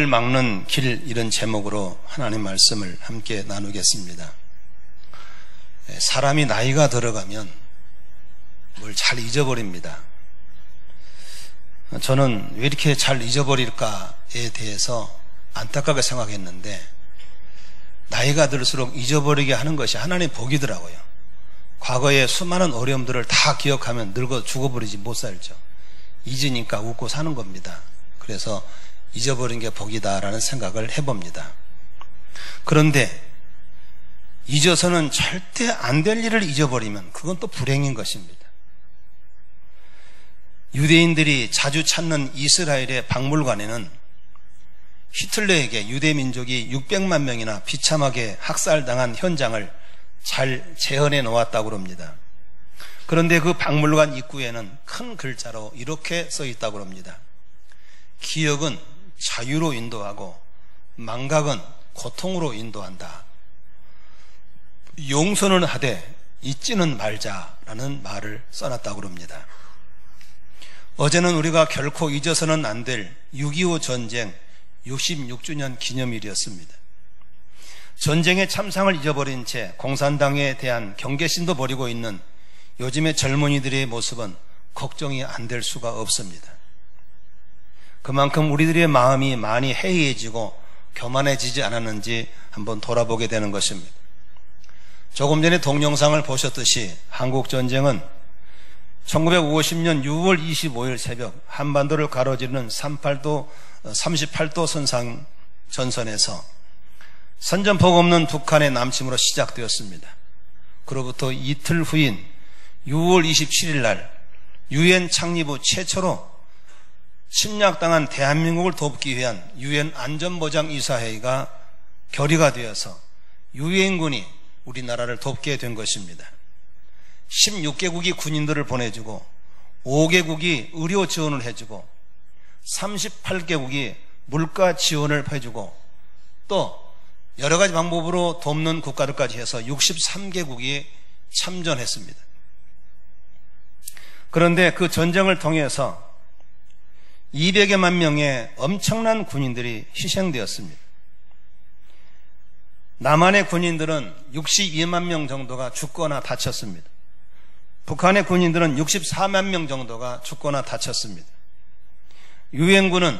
막는 길, 이런 제목으로 하나님 말씀을 함께 나누겠습니다. 사람이 나이가 들어가면 뭘 잘 잊어버립니다. 저는 왜 이렇게 잘 잊어버릴까에 대해서 안타깝게 생각했는데, 나이가 들수록 잊어버리게 하는 것이 하나님의 복이더라고요. 과거의 수많은 어려움들을 다 기억하면 늙어 죽어버리지 못 살죠. 잊으니까 웃고 사는 겁니다. 그래서 잊어버린 게 복이다라는 생각을 해봅니다. 그런데 잊어서는 절대 안 될 일을 잊어버리면 그건 또 불행인 것입니다. 유대인들이 자주 찾는 이스라엘의 박물관에는 히틀러에게 유대 민족이 600만 명이나 비참하게 학살당한 현장을 잘 재현해 놓았다고 합니다. 그런데 그 박물관 입구에는 큰 글자로 이렇게 써 있다고 합니다. 기억은 자유로 인도하고 망각은 고통으로 인도한다. 용서는 하되 잊지는 말자라는 말을 써놨다고 합니다. 어제는 우리가 결코 잊어서는 안 될 6.25 전쟁 66주년 기념일이었습니다. 전쟁의 참상을 잊어버린 채 공산당에 대한 경계심도 버리고 있는 요즘의 젊은이들의 모습은 걱정이 안 될 수가 없습니다. 그만큼 우리들의 마음이 많이 해이해지고 교만해지지 않았는지 한번 돌아보게 되는 것입니다. 조금 전에 동영상을 보셨듯이 한국전쟁은 1950년 6월 25일 새벽 한반도를 가로지르는 38도 선상 전선에서 선전포고 없는 북한의 남침으로 시작되었습니다. 그로부터 이틀 후인 6월 27일 날 유엔 창립 후 최초로 침략당한 대한민국을 돕기 위한 유엔 안전보장이사회의가 결의가 되어서 유엔군이 우리나라를 돕게 된 것입니다. 16개국이 군인들을 보내주고 5개국이 의료 지원을 해주고 38개국이 물가 지원을 해주고 또 여러 가지 방법으로 돕는 국가들까지 해서 63개국이 참전했습니다. 그런데 그 전쟁을 통해서 200여만 명의 엄청난 군인들이 희생되었습니다. 남한의 군인들은 62만 명 정도가 죽거나 다쳤습니다. 북한의 군인들은 64만 명 정도가 죽거나 다쳤습니다. 유엔군은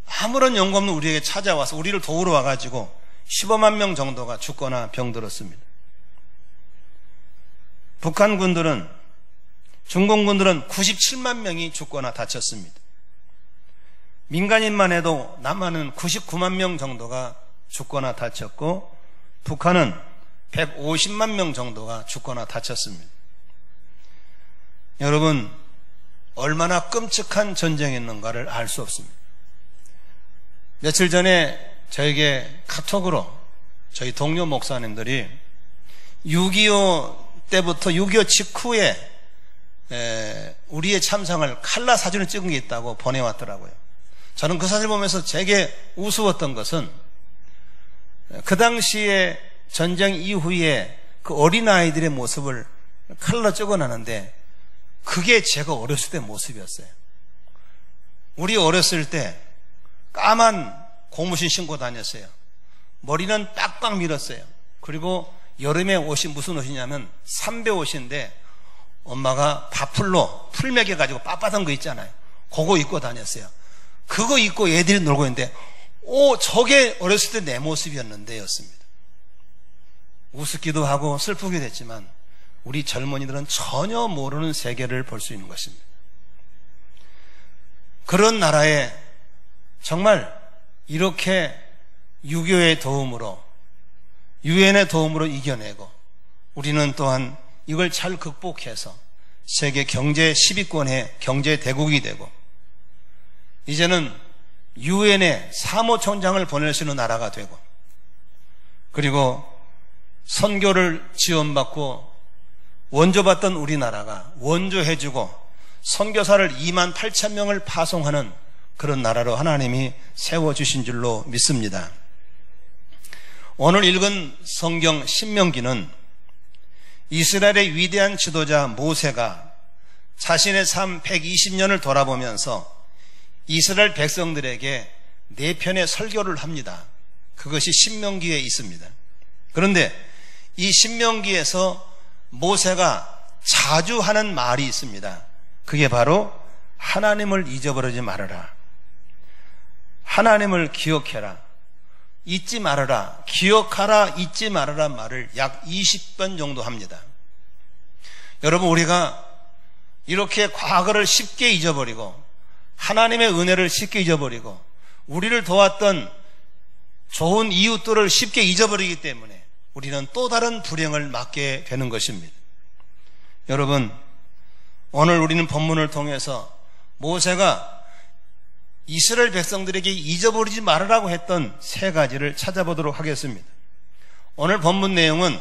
아무런 연고 없는 우리에게 찾아와서 우리를 도우러 와가지고 15만 명 정도가 죽거나 병들었습니다. 북한군들은, 중공군들은 97만 명이 죽거나 다쳤습니다. 민간인만 해도 남한은 99만 명 정도가 죽거나 다쳤고 북한은 150만 명 정도가 죽거나 다쳤습니다. 여러분, 얼마나 끔찍한 전쟁이었는가를 알 수 없습니다. 며칠 전에 저에게 카톡으로 저희 동료 목사님들이 6.25 때부터 6.25 직후에 우리의 참상을 칼라 사진을 찍은 게 있다고 보내왔더라고요. 저는 그 사진을 보면서 되게 우스웠던 것은 그 당시에 전쟁 이후에 그 어린아이들의 모습을 칼로 찍어놨는데 그게 제가 어렸을 때 모습이었어요. 우리 어렸을 때 까만 고무신 신고 다녔어요. 머리는 빡빡 밀었어요. 그리고 여름에 옷이 무슨 옷이냐면 삼배 옷인데 엄마가 바풀로 풀 매겨가지고 빳빳한 거 있잖아요. 그거 입고 다녔어요. 그거 입고 애들이 놀고 있는데 저게 어렸을 때 내 모습이었는데 였습니다. 우습기도 하고 슬프기도 했지만 우리 젊은이들은 전혀 모르는 세계를 볼 수 있는 것입니다. 그런 나라에 정말 이렇게 유교의 도움으로 유엔의 도움으로 이겨내고 우리는 또한 이걸 잘 극복해서 세계 경제 10위권의 경제 대국이 되고 이제는 유엔의 사무총장을 보낼 수 있는 나라가 되고 그리고 선교를 지원받고 원조받던 우리나라가 원조해주고 선교사를 2만 8천 명을 파송하는 그런 나라로 하나님이 세워주신 줄로 믿습니다. 오늘 읽은 성경 신명기는 이스라엘의 위대한 지도자 모세가 자신의 삶 120년을 돌아보면서 이스라엘 백성들에게 4편의 설교를 합니다. 그것이 신명기에 있습니다. 그런데 이 신명기에서 모세가 자주 하는 말이 있습니다. 그게 바로 하나님을 잊어버리지 말아라, 하나님을 기억해라, 잊지 말아라, 기억하라, 잊지 말아라 말을 약 20번 정도 합니다. 여러분, 우리가 이렇게 과거를 쉽게 잊어버리고 하나님의 은혜를 쉽게 잊어버리고 우리를 도왔던 좋은 이웃들을 쉽게 잊어버리기 때문에 우리는 또 다른 불행을 맞게 되는 것입니다. 여러분, 오늘 우리는 본문을 통해서 모세가 이스라엘 백성들에게 잊어버리지 말으라고 했던 3가지를 찾아보도록 하겠습니다. 오늘 본문 내용은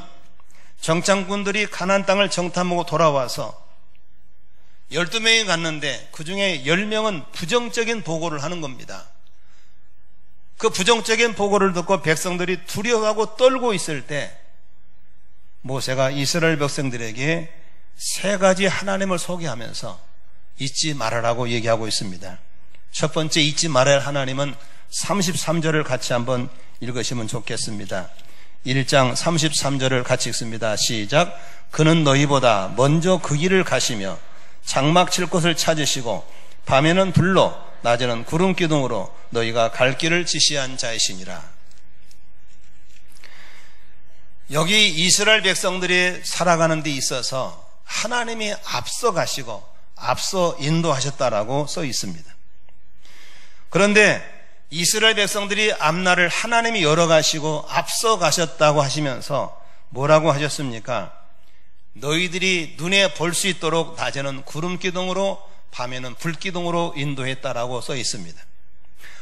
정탐꾼들이 가나안 땅을 정탐하고 돌아와서 12명이 갔는데 그 중에 10명은 부정적인 보고를 하는 겁니다. 그 부정적인 보고를 듣고 백성들이 두려워하고 떨고 있을 때 모세가 이스라엘 백성들에게 3가지 하나님을 소개하면서 잊지 말아라고 얘기하고 있습니다. 첫 번째 잊지 말아야 할 하나님은 33절을 같이 한번 읽으시면 좋겠습니다. 1장 33절을 같이 읽습니다. 시작. 그는 너희보다 먼저 그 길을 가시며 장막 칠 곳을 찾으시고 밤에는 불로 낮에는 구름 기둥으로 너희가 갈 길을 지시한 자이시니라. 여기 이스라엘 백성들이 살아가는 데 있어서 하나님이 앞서 가시고 앞서 인도하셨다라고 써 있습니다. 그런데 이스라엘 백성들이 앞날을 하나님이 열어가시고 앞서 가셨다고 하시면서 뭐라고 하셨습니까? 너희들이 눈에 볼 수 있도록 낮에는 구름 기둥으로 밤에는 불 기둥으로 인도했다라고 써 있습니다.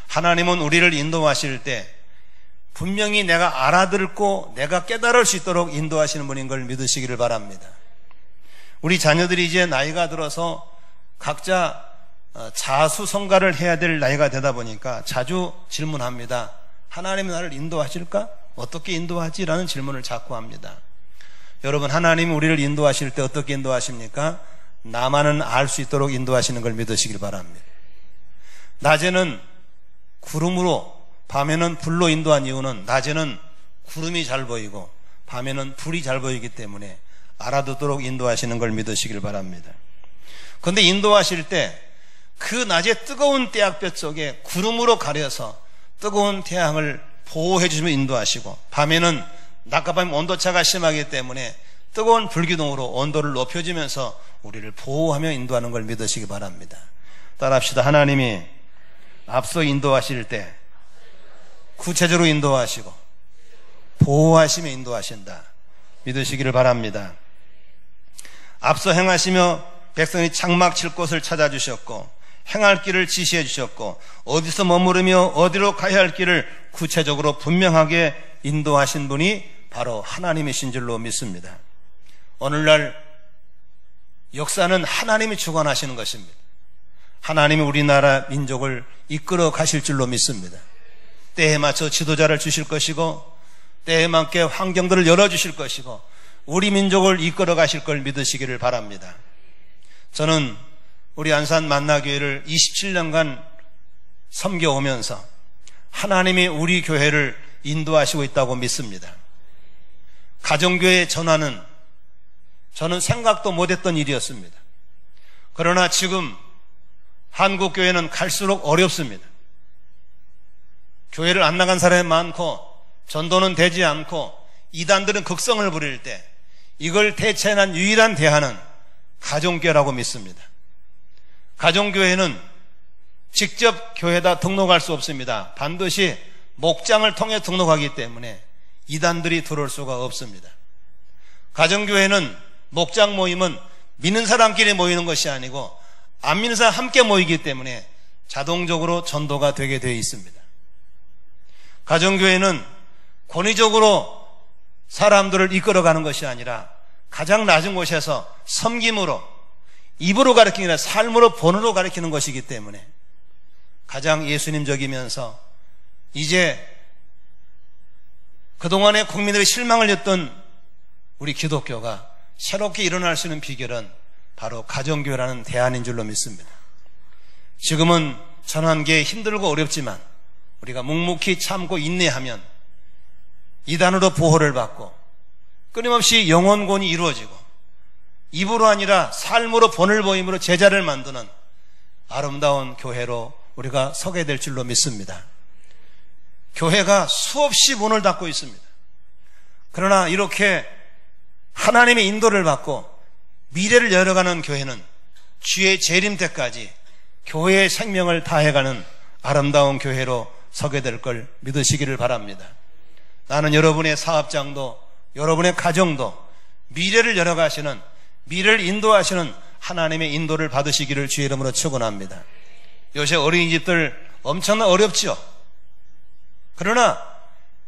하나님은 우리를 인도하실 때 분명히 내가 알아듣고 내가 깨달을 수 있도록 인도하시는 분인 걸 믿으시기를 바랍니다. 우리 자녀들이 이제 나이가 들어서 각자 자수성가를 해야 될 나이가 되다 보니까 자주 질문합니다. 하나님이 나를 인도하실까? 어떻게 인도하지? 라는 질문을 자꾸 합니다. 여러분, 하나님이 우리를 인도하실 때 어떻게 인도하십니까? 나만은 알 수 있도록 인도하시는 걸 믿으시길 바랍니다. 낮에는 구름으로 밤에는 불로 인도한 이유는 낮에는 구름이 잘 보이고 밤에는 불이 잘 보이기 때문에 알아듣도록 인도하시는 걸 믿으시길 바랍니다. 그런데 인도하실 때 그 낮에 뜨거운 태양볕 속에 구름으로 가려서 뜨거운 태양을 보호해 주시며 인도하시고 밤에는 낮과 밤 온도차가 심하기 때문에 뜨거운 불기둥으로 온도를 높여주면서 우리를 보호하며 인도하는 걸 믿으시기 바랍니다. 따라합시다. 하나님이 앞서 인도하실 때 구체적으로 인도하시고 보호하시며 인도하신다. 믿으시기를 바랍니다. 앞서 행하시며 백성이 장막 칠 곳을 찾아주셨고 행할 길을 지시해 주셨고 어디서 머무르며 어디로 가야 할 길을 구체적으로 분명하게 인도하신 분이 바로 하나님이신 줄로 믿습니다. 오늘날 역사는 하나님이 주관하시는 것입니다. 하나님이 우리나라 민족을 이끌어 가실 줄로 믿습니다. 때에 맞춰 지도자를 주실 것이고 때에 맞게 환경들을 열어주실 것이고 우리 민족을 이끌어 가실 걸 믿으시기를 바랍니다. 저는 우리 안산 만나교회를 27년간 섬겨오면서 하나님이 우리 교회를 인도하시고 있다고 믿습니다. 가정교회 전환은 저는 생각도 못했던 일이었습니다. 그러나 지금 한국교회는 갈수록 어렵습니다. 교회를 안 나간 사람이 많고 전도는 되지 않고 이단들은 극성을 부릴 때 이걸 대체한 유일한 대안은 가정교회라고 믿습니다. 가정교회는 직접 교회에다 등록할 수 없습니다. 반드시 목장을 통해 등록하기 때문에 이단들이 들어올 수가 없습니다. 가정교회는 목장 모임은 믿는 사람끼리 모이는 것이 아니고 안 믿는 사람 함께 모이기 때문에 자동적으로 전도가 되게 되어 있습니다. 가정교회는 권위적으로 사람들을 이끌어가는 것이 아니라 가장 낮은 곳에서 섬김으로 입으로 가르치는 게 아니라 삶으로 본으로 가르치는 것이기 때문에 가장 예수님적이면서 이제 그동안의 국민들의 실망을 줬던 우리 기독교가 새롭게 일어날 수 있는 비결은 바로 가정교회라는 대안인 줄로 믿습니다. 지금은 전환기에 힘들고 어렵지만 우리가 묵묵히 참고 인내하면 이단으로 보호를 받고 끊임없이 영혼권이 이루어지고 입으로 아니라 삶으로 본을 보임으로 제자를 만드는 아름다운 교회로 우리가 서게 될 줄로 믿습니다. 교회가 수없이 문을 닫고 있습니다. 그러나 이렇게 하나님의 인도를 받고 미래를 열어가는 교회는 주의 재림 때까지 교회의 생명을 다해가는 아름다운 교회로 서게 될 걸 믿으시기를 바랍니다. 나는 여러분의 사업장도 여러분의 가정도 미래를 열어가시는, 미래를 인도하시는 하나님의 인도를 받으시기를 주의 이름으로 축원합니다. 요새 어린이집들 엄청나 어렵죠. 그러나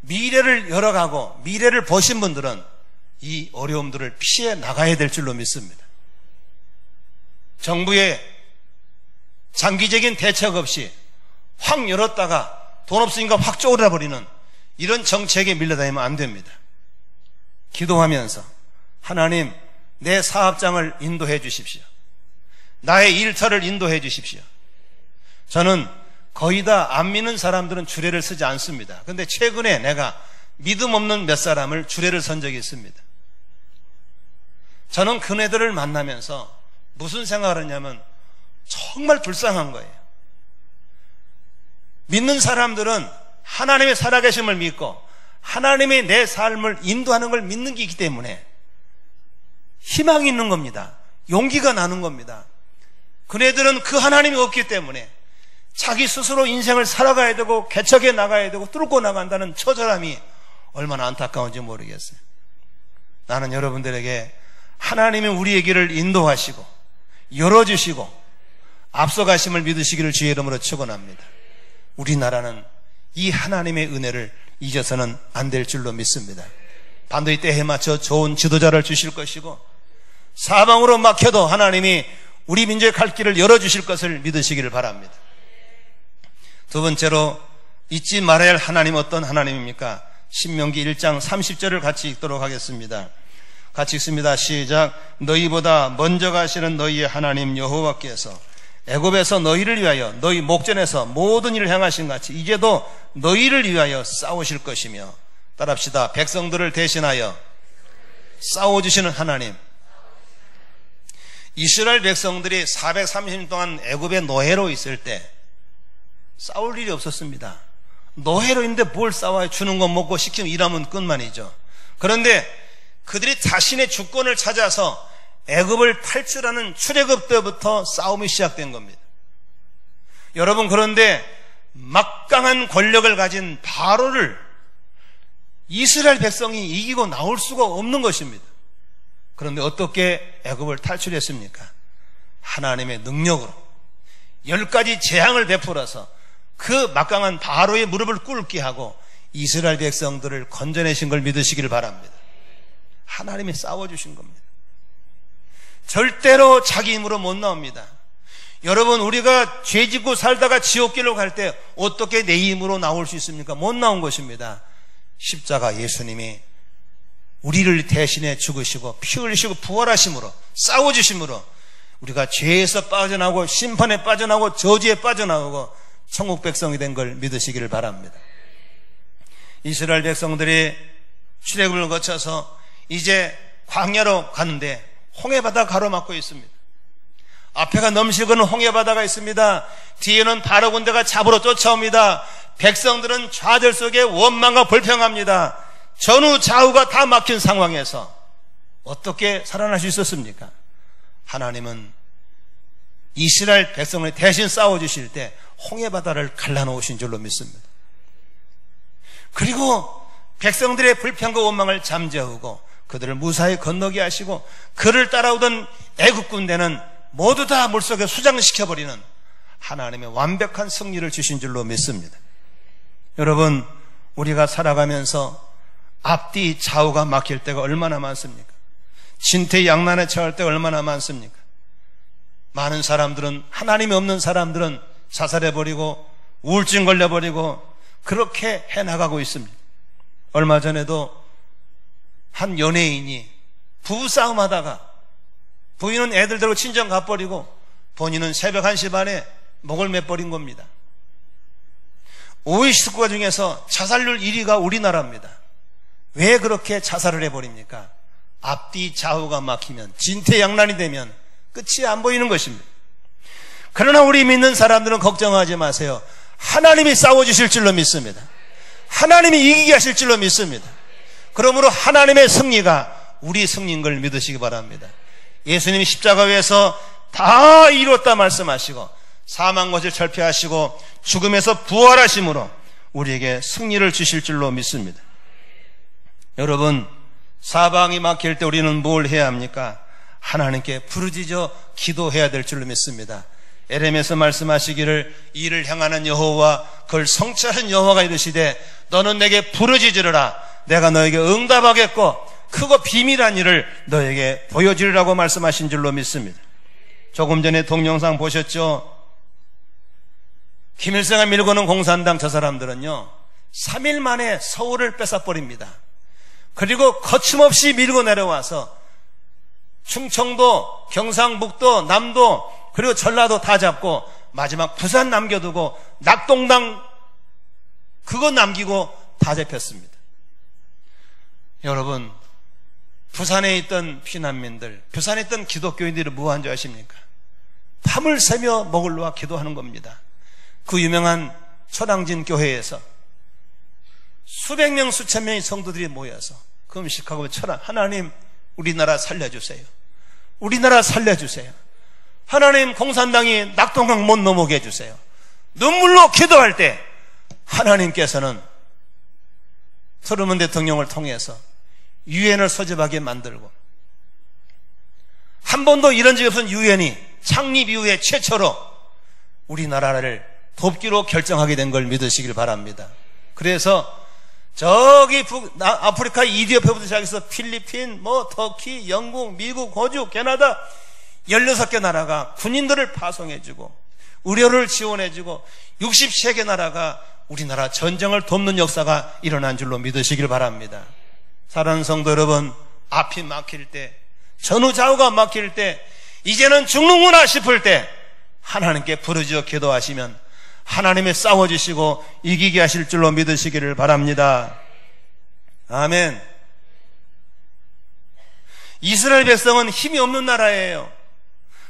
미래를 열어가고 미래를 보신 분들은 이 어려움들을 피해 나가야 될 줄로 믿습니다. 정부의 장기적인 대책 없이 확 열었다가 돈 없으니까 확 쪼그라버리는 이런 정책에 밀려다니면 안 됩니다. 기도하면서 하나님, 내 사업장을 인도해 주십시오. 나의 일터를 인도해 주십시오. 저는 거의 다 안 믿는 사람들은 주례를 쓰지 않습니다. 그런데 최근에 내가 믿음 없는 몇 사람을 주례를 선 적이 있습니다. 저는 그네들을 만나면서 무슨 생각을 했냐면 정말 불쌍한 거예요. 믿는 사람들은 하나님의 살아계심을 믿고 하나님이 내 삶을 인도하는 걸 믿는 게 있기 때문에 희망이 있는 겁니다. 용기가 나는 겁니다. 그네들은 그 하나님이 없기 때문에 자기 스스로 인생을 살아가야 되고 개척해 나가야 되고 뚫고 나간다는 처절함이 얼마나 안타까운지 모르겠어요. 나는 여러분들에게 하나님이 우리의 길을 인도하시고 열어주시고 앞서가심을 믿으시기를 주의 이름으로 축원합니다. 우리나라는 이 하나님의 은혜를 잊어서는 안 될 줄로 믿습니다. 반드시 때에 맞춰 좋은 지도자를 주실 것이고 사방으로 막혀도 하나님이 우리 민족의 갈 길을 열어주실 것을 믿으시기를 바랍니다. 두 번째로 잊지 말아야 할 하나님, 어떤 하나님입니까? 신명기 1장 30절을 같이 읽도록 하겠습니다. 같이 읽습니다. 시작. 너희보다 먼저 가시는 너희의 하나님 여호와께서 애굽에서 너희를 위하여 너희 목전에서 모든 일을 행하신 같이 이제도 너희를 위하여 싸우실 것이며, 따라합시다. 백성들을 대신하여 싸워주시는 하나님. 이스라엘 백성들이 430년 동안 애굽의 노예로 있을 때 싸울 일이 없었습니다. 노예로 있는데 뭘 싸워요? 주는 건 먹고 시키면 일하면 끝만이죠. 그런데 그들이 자신의 주권을 찾아서 애굽을 탈출하는 출애굽 때부터 싸움이 시작된 겁니다. 여러분, 그런데 막강한 권력을 가진 바로를 이스라엘 백성이 이기고 나올 수가 없는 것입니다. 그런데 어떻게 애굽을 탈출했습니까? 하나님의 능력으로 10가지 재앙을 베풀어서 그 막강한 바로의 무릎을 꿇게 하고 이스라엘 백성들을 건져내신 걸 믿으시길 바랍니다. 하나님이 싸워주신 겁니다. 절대로 자기 힘으로 못 나옵니다. 여러분, 우리가 죄 짓고 살다가 지옥길로 갈 때 어떻게 내 힘으로 나올 수 있습니까? 못 나온 것입니다. 십자가 예수님이 우리를 대신해 죽으시고 피 흘리시고 부활하심으로 싸워주심으로 우리가 죄에서 빠져나오고 심판에 빠져나오고 저주에 빠져나오고 천국 백성이 된 걸 믿으시기를 바랍니다. 이스라엘 백성들이 출애굽을 거쳐서 이제 광야로 가는데 홍해바다 가로막고 있습니다. 앞에가 넘실거는 홍해바다가 있습니다. 뒤에는 바로 군대가 잡으러 쫓아옵니다. 백성들은 좌절 속에 원망과 불평합니다. 전후 좌우가 다 막힌 상황에서 어떻게 살아날 수 있었습니까? 하나님은 이스라엘 백성을 대신 싸워주실 때 홍해바다를 갈라놓으신 줄로 믿습니다. 그리고 백성들의 불평과 원망을 잠재우고 그들을 무사히 건너게 하시고 그를 따라오던 애국 군대는 모두 다 물속에 수장시켜버리는 하나님의 완벽한 승리를 주신 줄로 믿습니다. 여러분, 우리가 살아가면서 앞뒤 좌우가 막힐 때가 얼마나 많습니까? 진퇴양난에 처할 때가 얼마나 많습니까? 많은 사람들은, 하나님이 없는 사람들은 자살해버리고 우울증 걸려버리고 그렇게 해나가고 있습니다. 얼마 전에도 한 연예인이 부부싸움 하다가 부인은 애들 데리고 친정 가버리고 본인은 새벽 1시 반에 목을 매버린 겁니다. OECD 국가 중에서 자살률 1위가 우리나라입니다. 왜 그렇게 자살을 해버립니까? 앞뒤 좌우가 막히면, 진퇴양난이 되면 끝이 안 보이는 것입니다. 그러나 우리 믿는 사람들은 걱정하지 마세요. 하나님이 싸워주실 줄로 믿습니다. 하나님이 이기게 하실 줄로 믿습니다. 그러므로 하나님의 승리가 우리 승리인 걸 믿으시기 바랍니다. 예수님이 십자가 위에서 다 이뤘다 말씀하시고 사망 것을 철폐하시고 죽음에서 부활하심으로 우리에게 승리를 주실 줄로 믿습니다. 여러분, 사방이 막힐 때 우리는 뭘 해야 합니까? 하나님께 부르짖어 기도해야 될 줄로 믿습니다. 에레미야에서 말씀하시기를 이를 향하는 여호와 그를 성취하는 여호와가 이르시되 너는 내게 부르짖으리라 내가 너에게 응답하겠고 크고 비밀한 일을 너에게 보여주리라고 말씀하신 줄로 믿습니다. 조금 전에 동영상 보셨죠? 김일성을 밀고는 공산당 저 사람들은요 3일 만에 서울을 뺏어버립니다. 그리고 거침없이 밀고 내려와서 충청도, 경상북도, 남도 그리고 전라도 다 잡고 마지막 부산 남겨두고 낙동강 그거 남기고 다 잡혔습니다. 여러분, 부산에 있던 피난민들, 부산에 있던 기독교인들이 뭐 한 줄 아십니까? 밤을 새며 먹을 놓아 기도하는 겁니다. 그 유명한 초당진 교회에서 수백 명, 수천 명의 성도들이 모여서 금식하고 철학, 하나님 우리나라 살려주세요. 우리나라 살려주세요. 하나님 공산당이 낙동강 못 넘어오게 해주세요. 눈물로 기도할 때 하나님께서는 트루먼 대통령을 통해서 유엔을 소집하게 만들고 한 번도 이런 적이 없은 유엔이 창립 이후에 최초로 우리나라를 돕기로 결정하게 된 걸 믿으시길 바랍니다. 그래서 저기 아프리카 이디오피아부터 시작해서 필리핀, 터키, 영국, 미국, 호주, 캐나다 16개 나라가 군인들을 파송해주고 의료를 지원해주고 63개 나라가 우리나라 전쟁을 돕는 역사가 일어난 줄로 믿으시길 바랍니다. 사랑하는 성도 여러분, 앞이 막힐 때, 전후좌우가 막힐 때, 이제는 죽는구나 싶을 때 하나님께 부르짖어 기도하시면 하나님이 싸워주시고 이기게 하실 줄로 믿으시기를 바랍니다. 아멘. 이스라엘 백성은 힘이 없는 나라예요.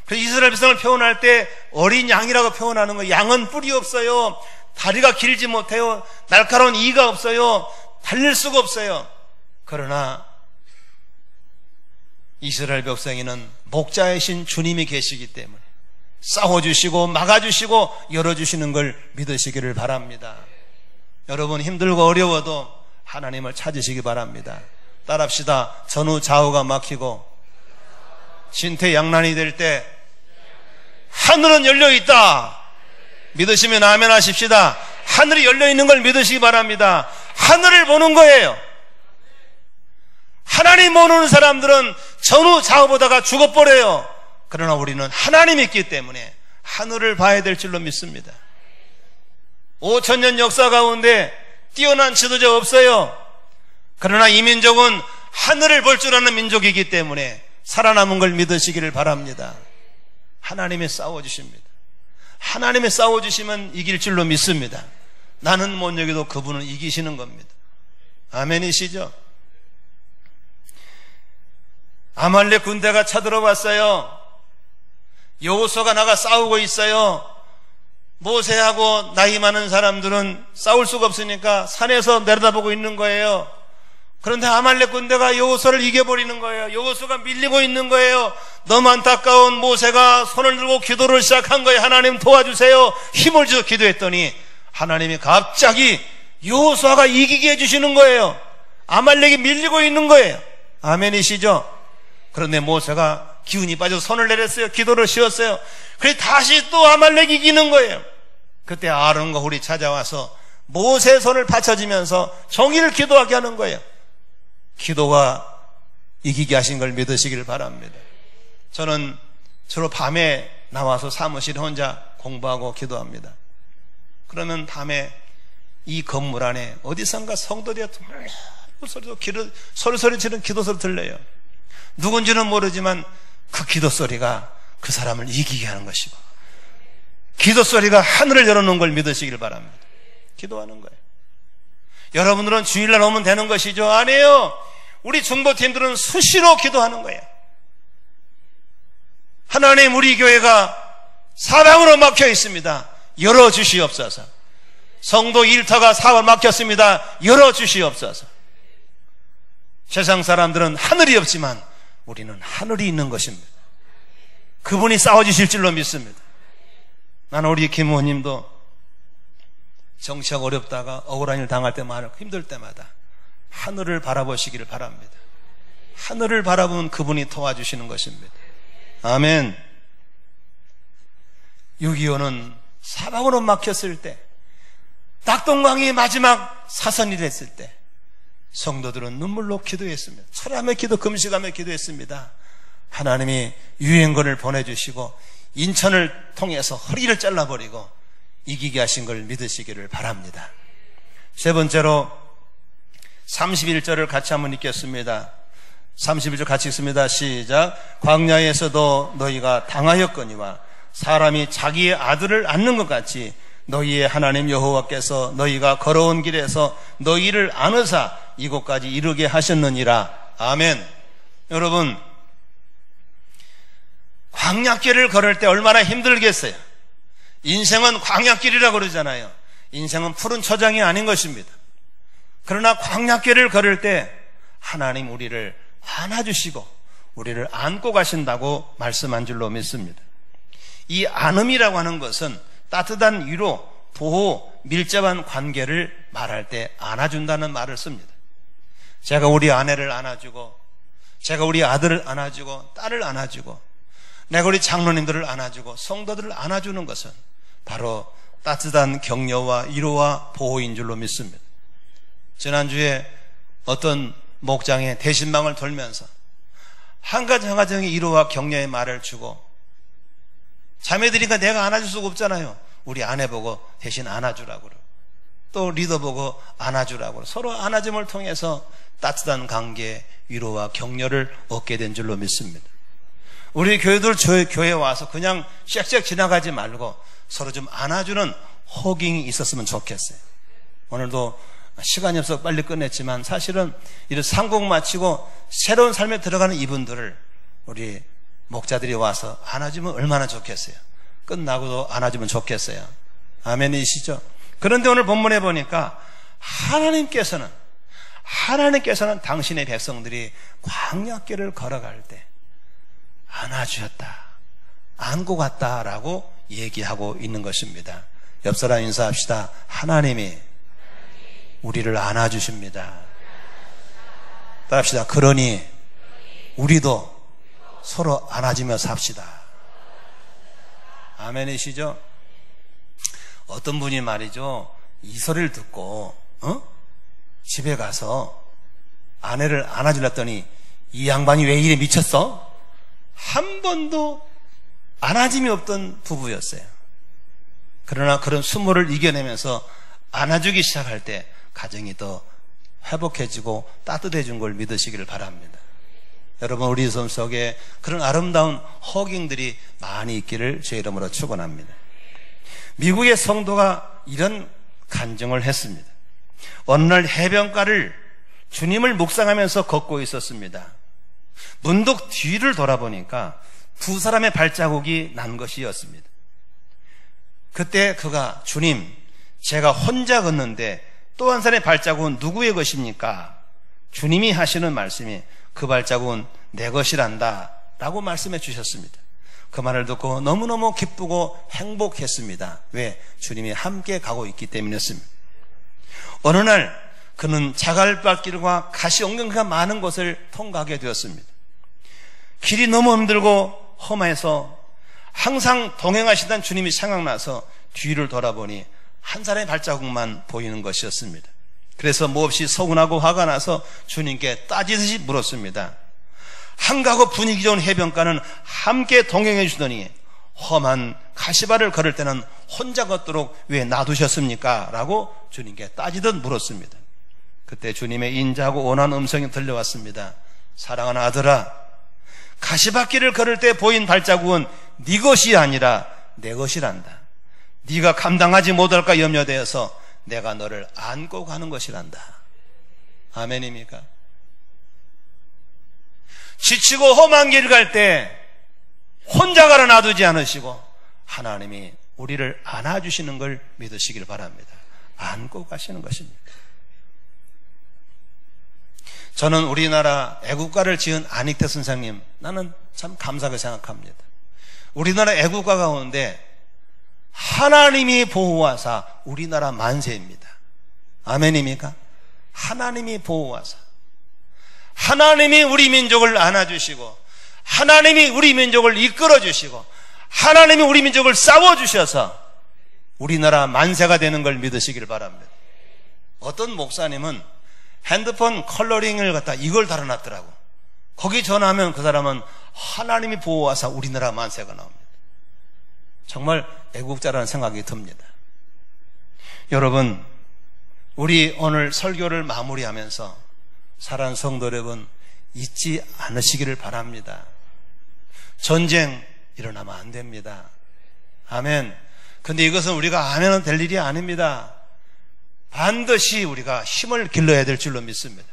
그래서 이스라엘 백성을 표현할 때 어린 양이라고 표현하는 거예요. 양은 뿔이 없어요. 다리가 길지 못해요. 날카로운 이가 없어요. 달릴 수가 없어요. 그러나 이스라엘 백성에는 목자이신 주님이 계시기 때문에 싸워주시고 막아주시고 열어주시는 걸 믿으시기를 바랍니다. 여러분 힘들고 어려워도 하나님을 찾으시기 바랍니다. 따라합시다. 전후 좌우가 막히고 진퇴양난이 될 때 하늘은 열려있다. 믿으시면 아멘 하십시다. 하늘이 열려있는 걸 믿으시기 바랍니다. 하늘을 보는 거예요. 하나님 모르는 사람들은 전후 좌우보다가 죽어버려요. 그러나 우리는 하나님이 있기 때문에 하늘을 봐야 될 줄로 믿습니다. 5000년 역사 가운데 뛰어난 지도자 없어요. 그러나 이 민족은 하늘을 볼 줄 아는 민족이기 때문에 살아남은 걸 믿으시기를 바랍니다. 하나님이 싸워주십니다. 하나님이 싸워주시면 이길 줄로 믿습니다. 나는 못 이겨도 그분은 이기시는 겁니다. 아멘이시죠? 아말렉 군대가 쳐들어왔어요. 여호수아가 나가 싸우고 있어요. 모세하고 나이 많은 사람들은 싸울 수가 없으니까 산에서 내려다보고 있는 거예요. 그런데 아말렉 군대가 여호수아를 이겨버리는 거예요. 여호수아가 밀리고 있는 거예요. 너무 안타까운 모세가 손을 들고 기도를 시작한 거예요. 하나님 도와주세요. 힘을 주어 기도했더니 하나님이 갑자기 여호수아가 이기게 해주시는 거예요. 아말렉이 밀리고 있는 거예요. 아멘이시죠? 그런데 모세가 기운이 빠져서 손을 내렸어요. 기도를 쉬었어요. 그래서 다시 또 아말렉이 이기는 거예요. 그때 아론과 홀이 찾아와서 모세의 손을 받쳐주면서 정의를 기도하게 하는 거예요. 기도가 이기게 하신 걸 믿으시길 바랍니다. 저는 주로 밤에 나와서 사무실에 혼자 공부하고 기도합니다. 그러면 밤에 이 건물 안에 어디선가 성도들이 소리 지르는 기도 소리 들려요. 누군지는 모르지만 그 기도 소리가 그 사람을 이기게 하는 것이고 기도 소리가 하늘을 열어놓은 걸 믿으시길 바랍니다. 기도하는 거예요. 여러분들은 주일날 오면 되는 것이죠? 아니에요. 우리 중보팀들은 수시로 기도하는 거예요. 하나님, 우리 교회가 사방으로 막혀 있습니다. 열어주시옵소서. 성도 일터가 사방 막혔습니다. 열어주시옵소서. 세상 사람들은 하늘이 없지만 우리는 하늘이 있는 것입니다. 그분이 싸워주실 줄로 믿습니다. 나는 우리 김호님도 정치가 어렵다가 억울한 일 당할 때마다, 힘들 때마다 하늘을 바라보시기를 바랍니다. 하늘을 바라보면 그분이 도와주시는 것입니다. 아멘. 6.25는 사방으로 막혔을 때, 낙동강이 마지막 사선이 됐을 때 성도들은 눈물로 기도했습니다. 철야며 기도, 금식하며 기도했습니다. 하나님이 유엔군을 보내주시고 인천을 통해서 허리를 잘라버리고 이기게 하신 걸 믿으시기를 바랍니다. 세 번째로 31절을 같이 한번 읽겠습니다. 31절 같이 읽습니다. 시작. 광야에서도 너희가 당하였거니와 사람이 자기의 아들을 안는 것 같이 너희의 하나님 여호와께서 너희가 걸어온 길에서 너희를 안으사 이곳까지 이르게 하셨느니라. 아멘. 여러분, 광야길을 걸을 때 얼마나 힘들겠어요. 인생은 광야길이라고 그러잖아요. 인생은 푸른 초장이 아닌 것입니다. 그러나 광야길을 걸을 때 하나님 우리를 안아주시고 우리를 안고 가신다고 말씀한 줄로 믿습니다. 이 안음이라고 하는 것은 따뜻한 위로, 보호, 밀접한 관계를 말할 때 안아준다는 말을 씁니다. 제가 우리 아내를 안아주고, 제가 우리 아들을 안아주고, 딸을 안아주고, 내가 우리 장로님들을 안아주고, 성도들을 안아주는 것은 바로 따뜻한 격려와 위로와 보호인 줄로 믿습니다. 지난주에 어떤 목장에 대신방을 돌면서 한 가지 한 가지 위로와 격려의 말을 주고, 자매들이니까 내가 안아줄 수가 없잖아요. 우리 아내 보고 대신 안아주라고 그러고, 또 리더 보고 안아주라고 그러고, 서로 안아줌을 통해서 따뜻한 관계, 위로와 격려를 얻게 된 줄로 믿습니다. 우리 교회들 저희 교회에 와서 그냥 씩씩 지나가지 말고 서로 좀 안아주는 허깅이 있었으면 좋겠어요. 오늘도 시간이 없어서 빨리 끝냈지만 사실은 이런 상공 마치고 새로운 삶에 들어가는 이분들을 우리 목자들이 와서 안아주면 얼마나 좋겠어요. 끝나고도 안아주면 좋겠어요. 아멘이시죠? 그런데 오늘 본문에 보니까 하나님께서는 당신의 백성들이 광야길을 걸어갈 때 안아주셨다, 안고 갔다라고 얘기하고 있는 것입니다. 옆 사람 인사합시다. 하나님이 우리를 안아주십니다. 따라합시다. 그러니 우리도 서로 안아주며 삽시다. 아멘이시죠? 어떤 분이 말이죠, 이 소리를 듣고 집에 가서 아내를 안아주려 했더니 이 양반이 왜 이래 미쳤어? 한 번도 안아짐이 없던 부부였어요. 그러나 그런 수모를 이겨내면서 안아주기 시작할 때 가정이 더 회복해지고 따뜻해진 걸 믿으시기를 바랍니다. 여러분, 우리 삶 속에 그런 아름다운 허깅들이 많이 있기를 제 이름으로 축원합니다. 미국의 성도가 이런 간증을 했습니다. 어느 날 해변가를 주님을 묵상하면서 걷고 있었습니다. 문득 뒤를 돌아보니까 두 사람의 발자국이 난 것이었습니다. 그때 그가, 주님, 제가 혼자 걷는데 또 한 사람의 발자국은 누구의 것입니까? 주님이 하시는 말씀이, 그 발자국은 내 것이란다 라고 말씀해 주셨습니다. 그 말을 듣고 너무너무 기쁘고 행복했습니다. 왜? 주님이 함께 가고 있기 때문이었습니다. 어느 날 그는 자갈밭길과 가시ong경이가 많은 곳을 통과하게 되었습니다. 길이 너무 힘들고 험해서 항상 동행하시던 주님이 생각나서 뒤를 돌아보니 한 사람의 발자국만 보이는 것이었습니다. 그래서 몹시 서운하고 화가 나서 주님께 따지듯이 물었습니다. 한가하고 분위기 좋은 해변가는 함께 동행해 주더니 험한 가시밭을 걸을 때는 혼자 걷도록 왜 놔두셨습니까? 라고 주님께 따지듯 물었습니다. 그때 주님의 인자하고 온화한 음성이 들려왔습니다. 사랑하는 아들아, 가시밭길을 걸을 때 보인 발자국은 네 것이 아니라 내 것이란다. 네가 감당하지 못할까 염려되어서 내가 너를 안고 가는 것이란다. 아멘입니까? 지치고 험한 길 갈 때 혼자 가라 놔두지 않으시고 하나님이 우리를 안아주시는 걸 믿으시길 바랍니다. 안고 가시는 것입니다. 저는 우리나라 애국가를 지은 안익태 선생님, 나는 참 감사하게 생각합니다. 우리나라 애국가 가운데 하나님이 보호하사 우리나라 만세입니다. 아멘입니까? 하나님이 보호하사, 하나님이 우리 민족을 안아주시고, 하나님이 우리 민족을 이끌어주시고, 하나님이 우리 민족을 싸워주셔서 우리나라 만세가 되는 걸 믿으시길 바랍니다. 어떤 목사님은 핸드폰 컬러링을 갖다 이걸 달아놨더라고. 거기 전화하면 그 사람은 하나님이 보호하사 우리나라 만세가 나옵니다. 정말 애국자라는 생각이 듭니다. 여러분, 우리 오늘 설교를 마무리하면서 사랑하는 성도 여러분, 잊지 않으시기를 바랍니다. 전쟁 일어나면 안 됩니다. 아멘. 근데 이것은 우리가 안 해도 될 일이 아닙니다. 반드시 우리가 힘을 길러야 될 줄로 믿습니다.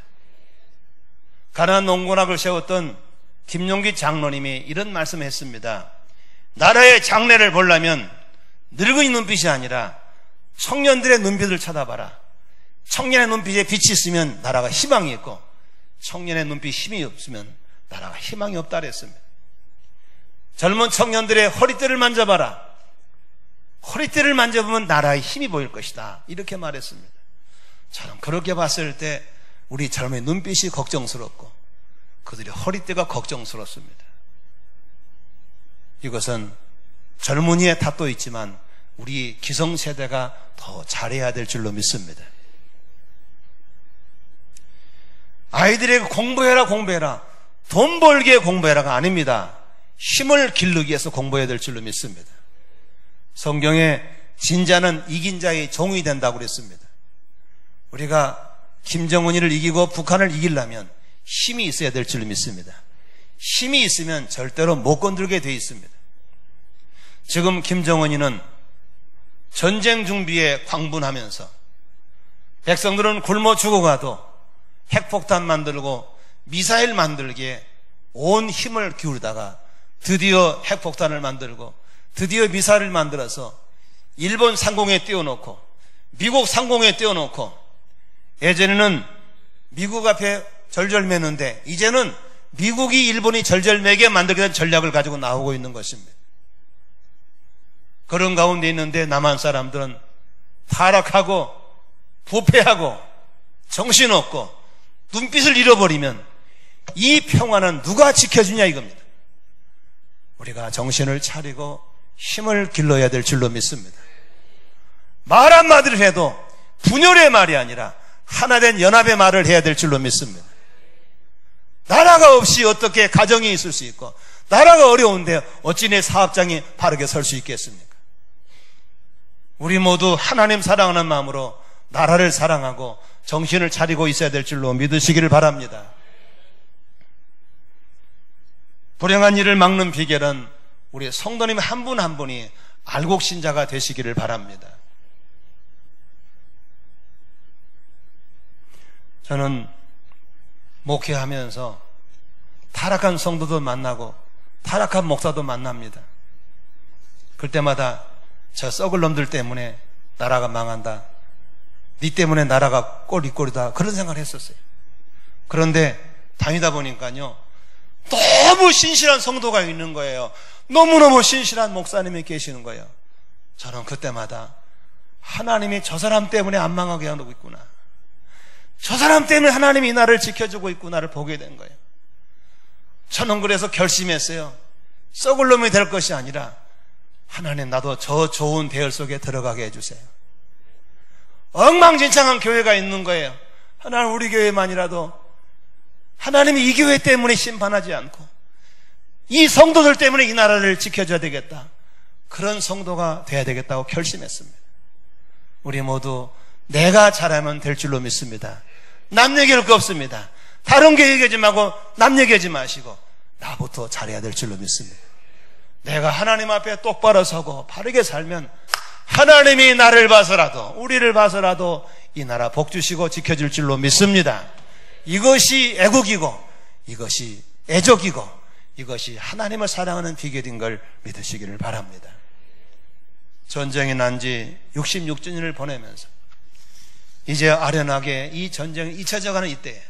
가나안 농군학을 세웠던 김용기 장로님이 이런 말씀을 했습니다. 나라의 장래를 보려면 늙은이 눈빛이 아니라 청년들의 눈빛을 쳐다봐라. 청년의 눈빛에 빛이 있으면 나라가 희망이 있고, 청년의 눈빛에 힘이 없으면 나라가 희망이 없다 그랬습니다. 젊은 청년들의 허리띠를 만져봐라. 허리띠를 만져보면 나라의 힘이 보일 것이다. 이렇게 말했습니다. 저는 그렇게 봤을 때 우리 젊은이 눈빛이 걱정스럽고 그들의 허리띠가 걱정스럽습니다. 이것은 젊은이의 탓도 있지만 우리 기성세대가 더 잘해야 될 줄로 믿습니다. 아이들에게 공부해라 공부해라, 돈 벌기에 공부해라가 아닙니다. 힘을 기르기 위해서 공부해야 될 줄로 믿습니다. 성경에 진자는 이긴 자의 종이 된다고 그랬습니다. 우리가 김정은이를 이기고 북한을 이기려면 힘이 있어야 될 줄로 믿습니다. 힘이 있으면 절대로 못 건들게 돼 있습니다. 지금 김정은이는 전쟁 준비에 광분하면서 백성들은 굶어 죽어가도 핵폭탄 만들고 미사일 만들기에 온 힘을 기울이다가 드디어 핵폭탄을 만들고 드디어 미사일을 만들어서 일본 상공에 띄워놓고 미국 상공에 띄워놓고, 예전에는 미국 앞에 절절매는데 이제는 미국이 일본이 절절매게 만들게 된 전략을 가지고 나오고 있는 것입니다. 그런 가운데 있는데 남한 사람들은 타락하고 부패하고 정신없고 눈빛을 잃어버리면 이 평화는 누가 지켜주냐 이겁니다. 우리가 정신을 차리고 힘을 길러야 될 줄로 믿습니다. 말 한마디를 해도 분열의 말이 아니라 하나된 연합의 말을 해야 될 줄로 믿습니다. 나라가 없이 어떻게 가정이 있을 수 있고, 나라가 어려운데 어찌 내 사업장이 바르게 설 수 있겠습니까? 우리 모두 하나님 사랑하는 마음으로 나라를 사랑하고 정신을 차리고 있어야 될 줄로 믿으시기를 바랍니다. 불행한 일을 막는 비결은 우리 성도님 한 분 한 분이 알곡신자가 되시기를 바랍니다. 저는 목회하면서 타락한 성도도 만나고 타락한 목사도 만납니다. 그럴 때마다 저 썩을 놈들 때문에 나라가 망한다, 니 때문에 나라가 꼴이꼴이다, 그런 생각을 했었어요. 그런데 다니다 보니까요, 너무 신실한 성도가 있는 거예요. 너무너무 신실한 목사님이 계시는 거예요. 저는 그때마다 하나님이 저 사람 때문에 안 망하게 하고 있구나, 저 사람 때문에 하나님이 이 나라를 지켜주고 있구나를 보게 된 거예요. 저는 그래서 결심했어요. 썩을 놈이 될 것이 아니라 하나님, 나도 저 좋은 대열 속에 들어가게 해주세요. 엉망진창한 교회가 있는 거예요. 하나님, 우리 교회만이라도 하나님이 이 교회 때문에 심판하지 않고 이 성도들 때문에 이 나라를 지켜줘야 되겠다, 그런 성도가 돼야 되겠다고 결심했습니다. 우리 모두 내가 잘하면 될 줄로 믿습니다. 남 얘기할 거 없습니다. 다른 게 얘기하지 말고 남 얘기하지 마시고 나부터 잘해야 될 줄로 믿습니다. 내가 하나님 앞에 똑바로 서고 바르게 살면 하나님이 나를 봐서라도, 우리를 봐서라도 이 나라 복 주시고 지켜줄 줄로 믿습니다. 이것이 애국이고, 이것이 애족이고, 이것이 하나님을 사랑하는 비결인 걸 믿으시기를 바랍니다. 전쟁이 난 지 66주년을 보내면서 이제 아련하게 이 전쟁이 잊혀져가는 이때에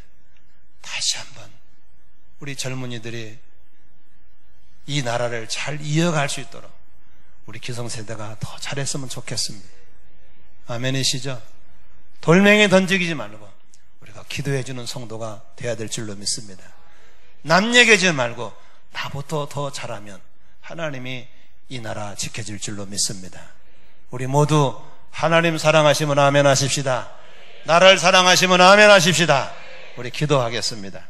다시 한번 우리 젊은이들이 이 나라를 잘 이어갈 수 있도록 우리 기성세대가 더 잘했으면 좋겠습니다. 아멘이시죠? 돌멩이 던지기지 말고 우리가 기도해주는 성도가 돼야 될 줄로 믿습니다. 남 얘기하지 말고 나부터 더 잘하면 하나님이 이 나라 지켜줄 줄로 믿습니다. 우리 모두 하나님 사랑하시면 아멘 하십시다. 나라를 사랑하시면 아멘 하십시다. 우리 기도하겠습니다.